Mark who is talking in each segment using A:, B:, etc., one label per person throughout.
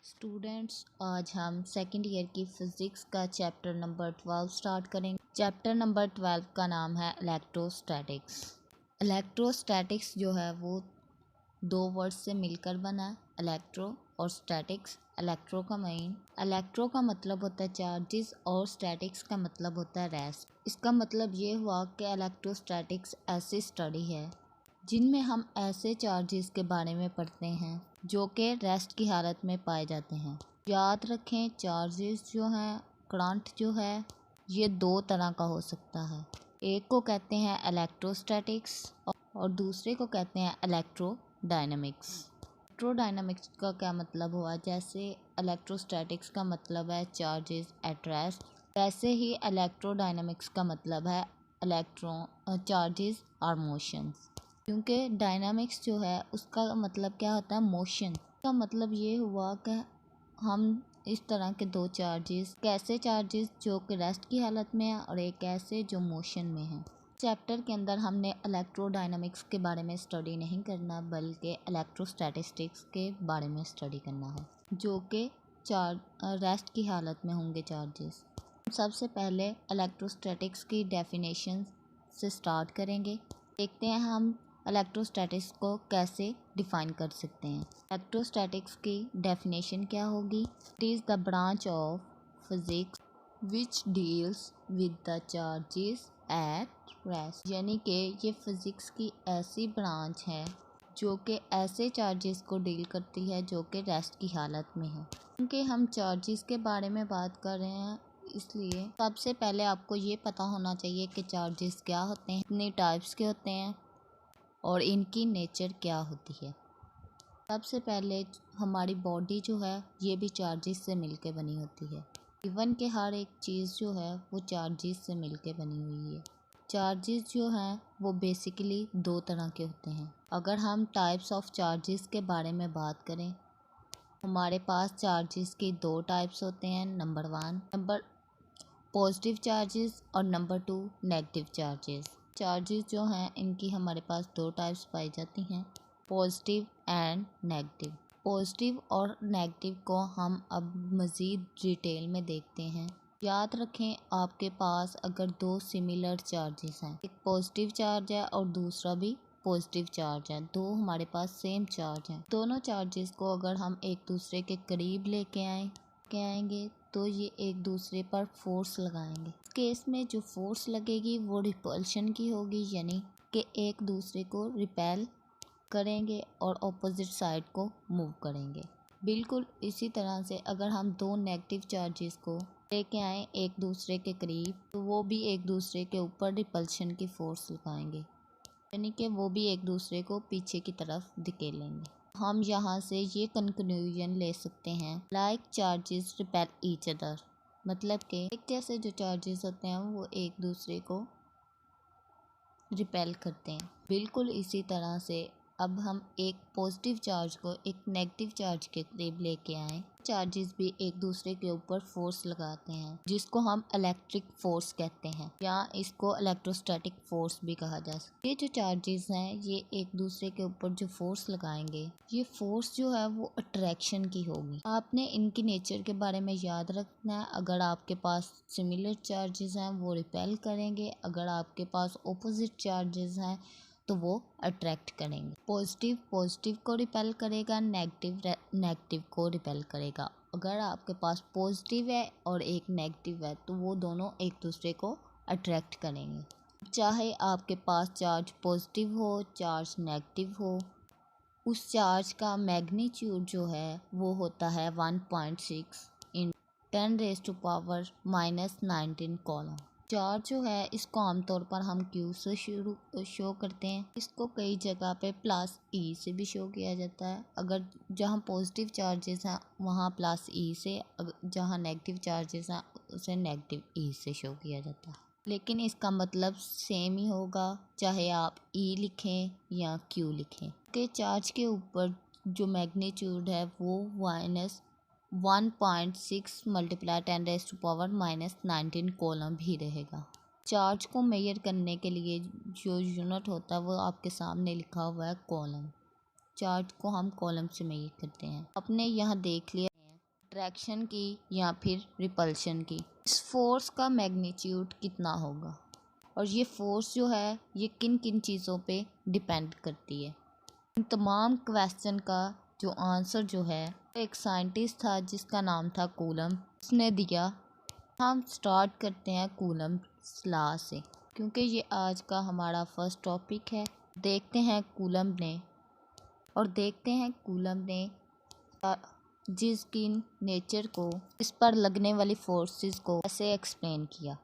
A: Students, आज हम second year की फिज़िक्स का चैप्टर नंबर 12 स्टार्ट करेंगे। चैप्टर नंबर 12 का नाम है इलेक्ट्रोस्टैटिक्स। इलेक्ट्रोस्टैटिक्स जो है वो दो वर्ड से मिलकर बना है, इलेक्ट्रो और स्टैटिक्स। इलेक्ट्रो का मतलब होता है चार्जेस और स्टैटिक्स का मतलब होता है रेस्ट। इसका मतलब ये हुआ कि इलेक्ट्रोस्टैटिक्स ऐसी स्टडी है जिनमें हम ऐसे चार्जेस के बारे में पढ़ते हैं जो कि रेस्ट की हालत में पाए जाते हैं। याद रखें, चार्जेस जो हैं, करंट जो है, ये दो तरह का हो सकता है। एक को कहते हैं इलेक्ट्रोस्टैटिक्स और दूसरे को कहते हैं इलेक्ट्रोडायनामिक्स। इलेक्ट्रोडायनामिक्स का क्या मतलब हुआ? जैसे इलेक्ट्रोस्टैटिक्स का मतलब है चार्जेस एट रेस्ट, वैसे ही इलेक्ट्रोडायनामिक्स का मतलब है चार्जेस आर मोशंस। क्योंकि डायनामिक्स जो है उसका मतलब क्या होता है? मोशन का मतलब ये हुआ कि हम इस तरह के दो चार्जेस, कैसे चार्जेस जो कि रेस्ट की हालत में है और एक ऐसे जो मोशन में है। चैप्टर के अंदर हमने इलेक्ट्रोडायनामिक्स के बारे में स्टडी नहीं करना बल्कि इलेक्ट्रोस्टैटिस्टिक्स के बारे में स्टडी करना है जो कि रेस्ट की हालत में होंगे चार्जेस। सबसे पहले इलेक्ट्रोस्टैटिक्स की डेफिनेशन से स्टार्ट करेंगे। देखते हैं हम इलेक्ट्रोस्टैटिक्स को कैसे डिफाइन कर सकते हैं। इलेक्ट्रोस्टैटिक्स की डेफिनेशन क्या होगी? It is the branch of physics which deals with the charges at rest. यानी कि ये फिजिक्स की ऐसी ब्रांच है जो कि ऐसे चार्जेस को डील करती है जो कि रेस्ट की हालत में है। क्योंकि हम चार्जेस के बारे में बात कर रहे हैं, इसलिए सबसे पहले आपको ये पता होना चाहिए कि चार्जेस क्या होते हैं, कितने टाइप्स के होते हैं और इनकी नेचर क्या होती है। सबसे पहले हमारी बॉडी जो है ये भी चार्जेस से मिलके बनी होती है। इवन के हर एक चीज़ जो है वो चार्जेस से मिलके बनी हुई है। चार्जेस जो हैं वो बेसिकली दो तरह के होते हैं। अगर हम टाइप्स ऑफ चार्जेस के बारे में बात करें, हमारे पास चार्जेस की दो टाइप्स होते हैं। नंबर पॉजिटिव चार्जेस और नंबर 2 नेगेटिव चार्जेस। चार्जेस जो हैं इनकी हमारे पास दो टाइप्स पाई जाती हैं, पॉजिटिव एंड नेगेटिव। पॉजिटिव और नेगेटिव को हम अब मज़ीद डिटेल में देखते हैं। याद रखें, आपके पास अगर दो सिमिलर चार्जेस हैं, एक पॉजिटिव चार्ज है और दूसरा भी पॉजिटिव चार्ज है, दो हमारे पास सेम चार्ज हैं, दोनों चार्जेस को अगर हम एक दूसरे के करीब लेके आएंगे तो ये एक दूसरे पर फोर्स लगाएंगे। इस केस में जो फोर्स लगेगी वो रिपल्शन की होगी, यानी कि एक दूसरे को रिपेल करेंगे और ऑपोजिट साइड को मूव करेंगे। बिल्कुल इसी तरह से अगर हम दो नेगेटिव चार्जेस को लेके आए एक दूसरे के करीब तो वो भी एक दूसरे के ऊपर रिपल्शन की फोर्स लगाएंगे, यानी कि वो भी एक दूसरे को पीछे की तरफ धकेलेंगे। हम यहाँ से ये कंक्लूजन ले सकते हैं, like charges repel each other, मतलब कि एक जैसे जो चार्जेस होते हैं वो एक दूसरे को रिपेल करते हैं। बिल्कुल इसी तरह से अब हम एक पॉजिटिव चार्ज को एक नेगेटिव चार्ज के करीब लेके आए, चार्जेस भी एक दूसरे के ऊपर फोर्स लगाते हैं जिसको हम इलेक्ट्रिक फोर्स कहते हैं या इसको इलेक्ट्रोस्टैटिक फोर्स भी कहा जा सकता है। ये जो चार्जेस हैं ये एक दूसरे के ऊपर जो फोर्स लगाएंगे, ये फोर्स जो है वो अट्रैक्शन की होगी। आपने इनकी नेचर के बारे में याद रखना है। अगर आपके पास सिमिलर चार्जेस हैं वो रिपेल करेंगे, अगर आपके पास ऑपोजिट चार्जेस हैं तो वो अट्रैक्ट करेंगे। पॉजिटिव को रिपेल करेगा, नेगेटिव को रिपेल करेगा। अगर आपके पास पॉजिटिव है और एक नेगेटिव है तो वो दोनों एक दूसरे को अट्रैक्ट करेंगे। चाहे आपके पास चार्ज पॉजिटिव हो चार्ज नेगेटिव हो, उस चार्ज का मैग्नीट्यूड जो है वो होता है 1.6 × 10⁻⁻19 कॉलम। चार्ज जो है इसको आमतौर पर हम Q से शो करते हैं। इसको कई जगह पे +E से भी शो किया जाता है। अगर जहाँ पॉजिटिव चार्जेस हैं वहाँ +E से, जहाँ नेगेटिव चार्जेस हैं उसे -E से शो किया जाता है। लेकिन इसका मतलब सेम ही होगा चाहे आप E लिखें या Q लिखें। के चार्ज के ऊपर जो मैग्नीट्यूड है वो -1.6 × 10⁻⁻19 कॉलम भी रहेगा। चार्ज को मेजर करने के लिए जो यूनिट होता है वो आपके सामने लिखा हुआ है कॉलम। चार्ज को हम कॉलम से मेजर करते हैं। आपने यहाँ देख लिया अट्रैक्शन की या फिर रिपल्शन की। इस फोर्स का मैग्नीट्यूड कितना होगा और ये फोर्स जो है ये किन किन चीज़ों पे डिपेंड करती है। इन तमाम क्वेश्चन का जो आंसर जो है एक साइंटिस्ट था जिसका नाम था कूलम, उसने दिया। हम स्टार्ट करते हैं कूलम्स लॉ से, क्योंकि ये आज का हमारा फर्स्ट टॉपिक है। देखते हैं कूलम ने जिसकी नेचर को, इस पर लगने वाली फोर्सेस को कैसे एक्सप्लेन किया।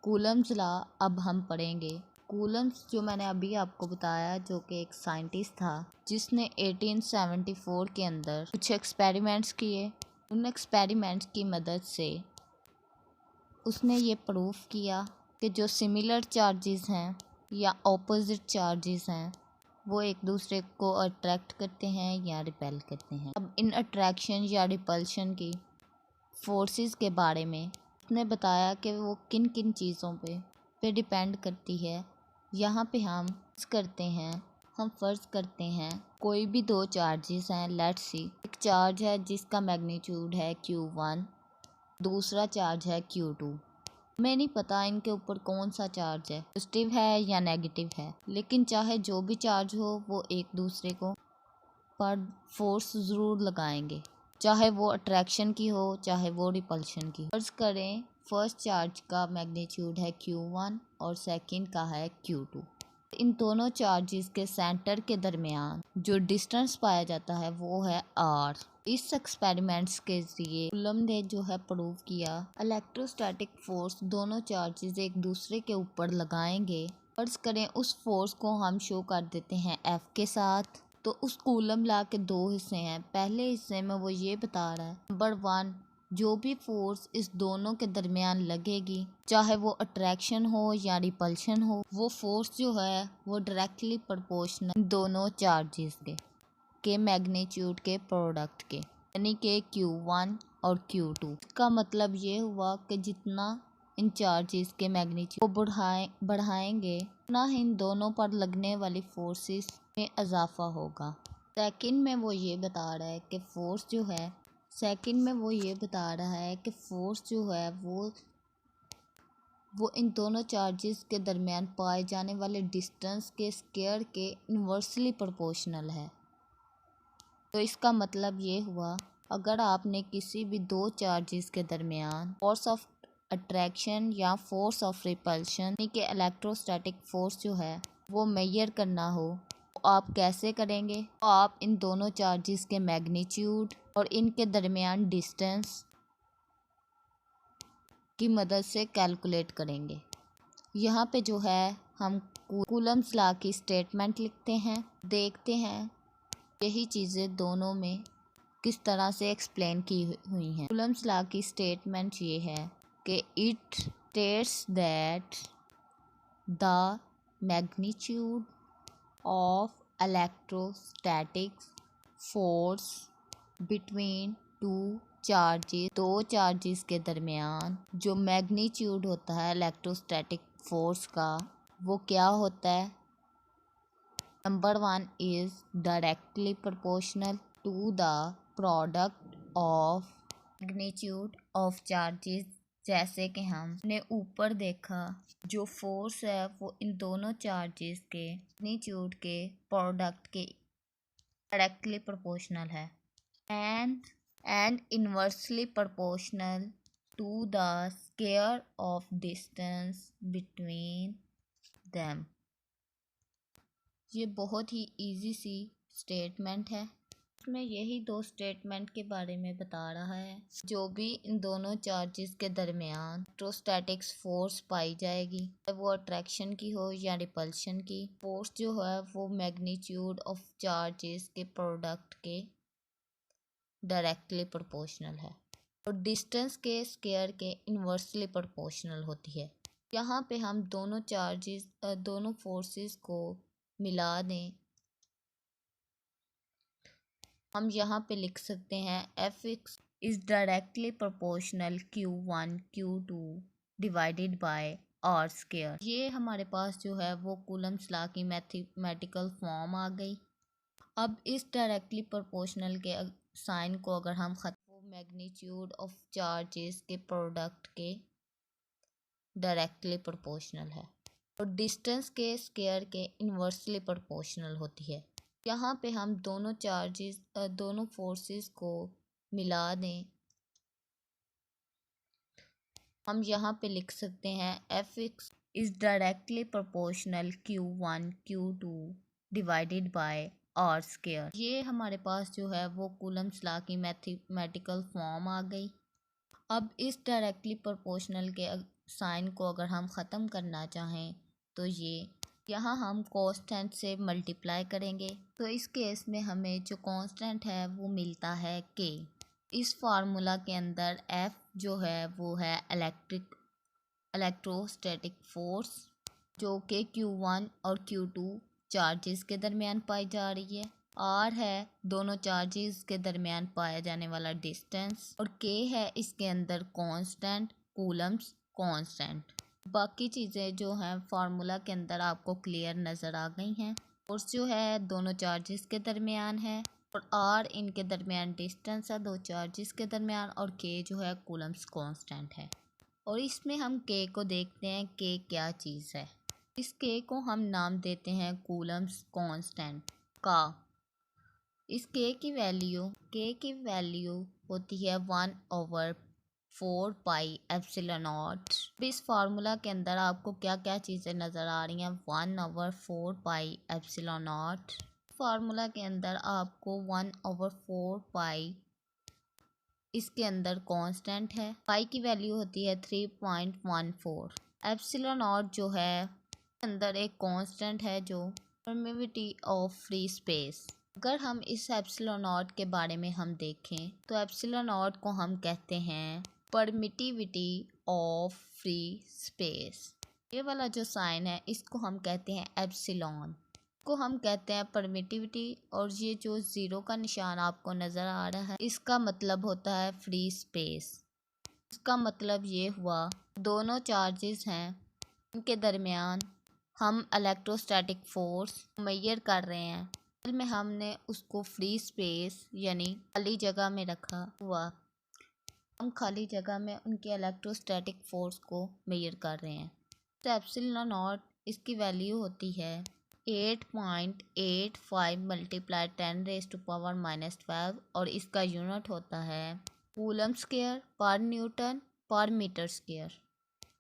A: कूलम्स लॉ अब हम पढ़ेंगे। कूलम्स जो मैंने अभी आपको बताया, जो कि एक साइंटिस्ट था जिसने 1874 के अंदर कुछ एक्सपेरिमेंट्स किए। उन एक्सपेरिमेंट्स की मदद से उसने ये प्रूफ किया कि जो सिमिलर चार्जेस हैं या ऑपोजिट चार्जेस हैं वो एक दूसरे को अट्रैक्ट करते हैं या रिपेल करते हैं। अब इन अट्रैक्शन या रिपल्शन की फोर्सेस के बारे में उसने बताया कि वो किन किन चीज़ों पे डिपेंड करती है। यहाँ पे हम फ़र्ज़ करते हैं कोई भी दो चार्जेस हैं। लेट्स सी, एक चार्ज है जिसका मैग्नीट्यूड है Q1, दूसरा चार्ज है Q2। हमें नहीं पता इनके ऊपर कौन सा चार्ज है, पॉजिटिव है या नेगेटिव है, लेकिन चाहे जो भी चार्ज हो वो एक दूसरे को पर फोर्स ज़रूर लगाएंगे, चाहे वो अट्रैक्शन की हो चाहे वो रिपल्शन की। फर्ज करें फर्स्ट चार्ज का मैग्नीट्यूड है Q1 और सेकंड का है Q2। इन दोनों चार्जेस के सेंटर के दरमियान जो डिस्टेंस पाया जाता है वो है R। इस एक्सपेरिमेंट्स के जरिए कूलम ने जो है प्रूव किया इलेक्ट्रोस्टैटिक फोर्स दोनों चार्जेस एक दूसरे के ऊपर लगाएंगे। फर्ज करें उस फोर्स को हम शो कर देते हैं F के साथ। तो उस कूलम लॉ के दो हिस्से हैं। पहले हिस्से में वो ये बता रहा है, नंबर 1, जो भी फोर्स इस दोनों के दरमियान लगेगी, चाहे वो अट्रैक्शन हो या रिपल्शन हो, वो फोर्स जो है वो डायरेक्टली प्रोपोर्शनल दोनों चार्जेस के मैग्नीट्यूड के प्रोडक्ट के, यानी कि Q1 और Q2। इसका मतलब ये हुआ कि जितना इन चार्जेस के मैग्नीट्यूड को बढ़ाएंगे उतना इन दोनों पर लगने वाली फोर्सेस में इजाफा होगा। सेकंड में वो ये बता रहा है कि फोर्स जो है वो इन दोनों चार्जेस के दरमियान पाए जाने वाले डिस्टेंस के स्क्वायर के इन्वर्सली प्रोपोर्शनल है। तो इसका मतलब ये हुआ, अगर आपने किसी भी दो चार्जेस के दरमियान फोर्स ऑफ अट्रैक्शन या फोर्स ऑफ रिपल्शन यानी कि इलेक्ट्रोस्टैटिक फोर्स जो है वो मेजर करना हो, तो आप कैसे करेंगे? तो आप इन दोनों चार्जेस के मैग्नीट्यूड और इनके दरमियान डिस्टेंस की मदद से कैलकुलेट करेंगे। यहाँ पे जो है हम कूलम्स लॉ की स्टेटमेंट लिखते हैं, देखते हैं यही चीज़ें दोनों में किस तरह से एक्सप्लेन की हुई हैं। कूलम्स लॉ की स्टेटमेंट ये है कि it states that the magnitude of electrostatic force between दो चार्जेस के दरमियान जो मैग्नीट्यूड होता है इलेक्ट्रोस्टैटिक फोर्स का, वो क्या होता है? Number 1 is directly proportional to the product of magnitude of charges. जैसे कि हमने ऊपर देखा, जो फोर्स है वो इन दोनों चार्जेस के मैग्नीट्यूड के प्रोडक्ट के डायरेक्टली प्रोपोर्शनल है and inversely proportional to the square of distance between them। ये बहुत ही इजी सी स्टेटमेंट है। इसमें यही दो स्टेटमेंट के बारे में बता रहा है। जो भी इन दोनों चार्जेस के दरमियान इलेक्ट्रोस्टैटिक्स फोर्स पाई जाएगी, वो अट्रैक्शन की हो या रिपल्शन की, फोर्स जो है वो मैग्नीट्यूड ऑफ चार्जेस के प्रोडक्ट के डायरेक्टली प्रोपोर्शनल है और डिस्टेंस के स्क्वायर के इन्वर्सली प्रोपोर्शनल होती है। यहाँ पे हम दोनों फोर्सेस को मिला दें, हम यहाँ पे लिख सकते हैं Fx is directly proportional Q1 Q2 divided bye R square. ये हमारे पास जो है वो कूलम्स लॉ की मैथमेटिकल फॉर्म आ गई। अब इस डायरेक्टली प्रोपोर्शनल के साइन को अगर हम मैग्नीट्यूड ऑफ चार्जेस के प्रोडक्ट के डायरेक्टली प्रोपोर्शनल है और डिस्टेंस के स्क्वायर के इन्वर्सली प्रोपोर्शनल होती है। यहाँ पे हम दोनों फोर्सेस को मिला दें, हम यहाँ पे लिख सकते हैं Fx is directly proportional Q1 Q2 divided by R square. ये हमारे पास जो है वो कूलम्स लॉ की मैथमेटिकल फॉर्म आ गई। अब इस डायरेक्टली प्रोपोर्शनल के साइन को अगर हम ख़त्म करना चाहें तो ये यहाँ हम कांस्टेंट से मल्टीप्लाई करेंगे, तो इस केस में हमें जो कांस्टेंट है वो मिलता है k। इस फार्मूला के अंदर F जो है वो है इलेक्ट्रोस्टैटिक फोर्स, जो कि Q1 और Q2 चार्जेस के दरमियान पाई जा रही है। R है दोनों चार्जेस के दरमियान पाया जाने वाला डिस्टेंस, और K है इसके अंदर कांस्टेंट, कूलम्स कांस्टेंट। बाकी चीज़ें जो हैं फार्मूला के अंदर आपको क्लियर नज़र आ गई हैं। फोर्स जो है दोनों चार्जेस के दरमियान है, और R इनके दरमियान डिस्टेंस है दो चार्जेस के दरमियान, और K जो है कूलम्स कांस्टेंट है। और इसमें हम K को देखते हैं K क्या चीज़ है। इस K को हम नाम देते हैं कूलम्स कांस्टेंट का। इस K की वैल्यू होती है 1/4 पाई एप्सिलॉन नॉट। इस फार्मूला के अंदर आपको क्या क्या चीज़ें नज़र आ रही हैं। 1/4 पाई एप्सिलॉन नॉट फार्मूला के अंदर आपको 1/4 पाई, इसके अंदर कांस्टेंट है, पाई की वैल्यू होती है 3.14। एप्सिलॉन नॉट जो है अंदर एक कांस्टेंट है जो परमिटिविटी ऑफ फ्री स्पेस। अगर हम इस एप्सिलॉन नॉट के बारे में हम देखें तो एप्सिलॉन नॉट को हम कहते हैं परमिटिविटी ऑफ फ्री स्पेस। ये वाला जो साइन है इसको हम कहते हैं एप्सिलॉन, को हम कहते हैं परमिटिविटी, और ये जो ज़ीरो का निशान आपको नज़र आ रहा है इसका मतलब होता है फ्री स्पेस। इसका मतलब ये हुआ दोनों चार्जेस हैं उनके दरमियान हम इलेक्ट्रोस्टैटिक फोर्स मेजर कर रहे हैं, में हमने उसको फ्री स्पेस यानी खाली जगह में रखा हुआ, हम खाली जगह में उनके इलेक्ट्रोस्टैटिक फोर्स को मेजर कर रहे हैं। तो एप्सिलॉन नॉट इसकी वैल्यू होती है 8.85 मल्टीप्लाई 10⁻⁻12, और इसका यूनिट होता है कूलम स्क्वायर पर न्यूटन पर मीटर स्क्वायर।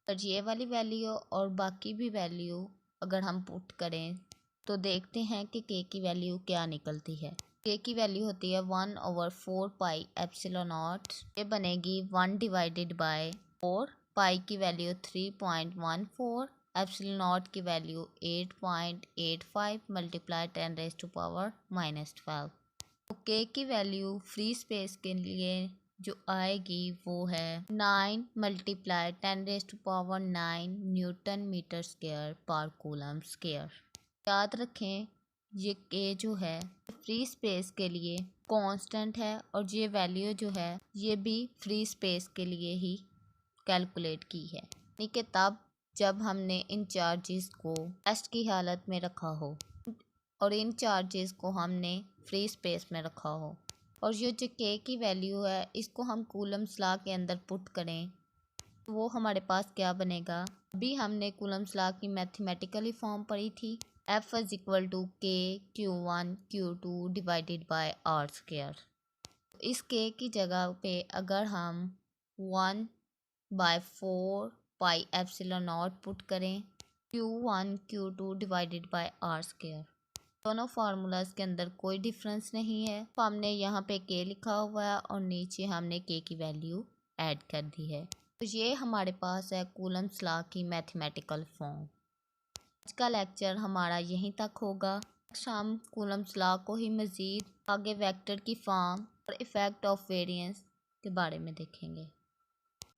A: और ये वाली वैल्यू और बाकी भी वैल्यू अगर हम पुट करें तो देखते हैं कि K की वैल्यू क्या निकलती है। K की वैल्यू होती है 1/4 पाई एप्सिलॉन नॉट, ये बनेगी 1/4। पाई की वैल्यू 3.14, एप्सिलॉन नॉट की वैल्यू 8.85 मल्टीप्लाई 10⁻⁻12। तो K की वैल्यू फ्री स्पेस के लिए जो आएगी वो है 9 मल्टीप्लाई 10⁻⁹ न्यूटन मीटर स्क्वायर पर कूलम स्क्वायर। याद रखें ये K जो है फ्री स्पेस के लिए कांस्टेंट है, और ये वैल्यू जो है ये भी फ्री स्पेस के लिए ही कैलकुलेट की है, यानी कि तब जब हमने इन चार्जेस को रेस्ट की हालत में रखा हो और इन चार्जेस को हमने फ्री स्पेस में रखा हो। और ये जो K की वैल्यू है इसको हम कूलम्स लॉ के अंदर पुट करें तो वो हमारे पास क्या बनेगा। अभी हमने कूलम्स लॉ की मैथमेटिकली फॉर्म पढ़ी थी, F is equal to K Q1 Q2 divided by R square. इस K की जगह पे अगर हम 1/4 पाई एप्सिलॉन नॉट पुट करें Q1 Q2 divided by R square, दोनों फार्मूलाज के अंदर कोई डिफरेंस नहीं है। तो हमने यहाँ पे K लिखा हुआ है और नीचे हमने K की वैल्यू ऐड कर दी है। तो ये हमारे पास है कूलम्स लॉ की मैथमेटिकल फॉर्म। आज का लेक्चर हमारा यहीं तक होगा। हम कूलम्स लॉ को ही मज़ीद आगे वेक्टर की फॉर्म और इफ़ेक्ट ऑफ वेरिएंस के बारे में देखेंगे।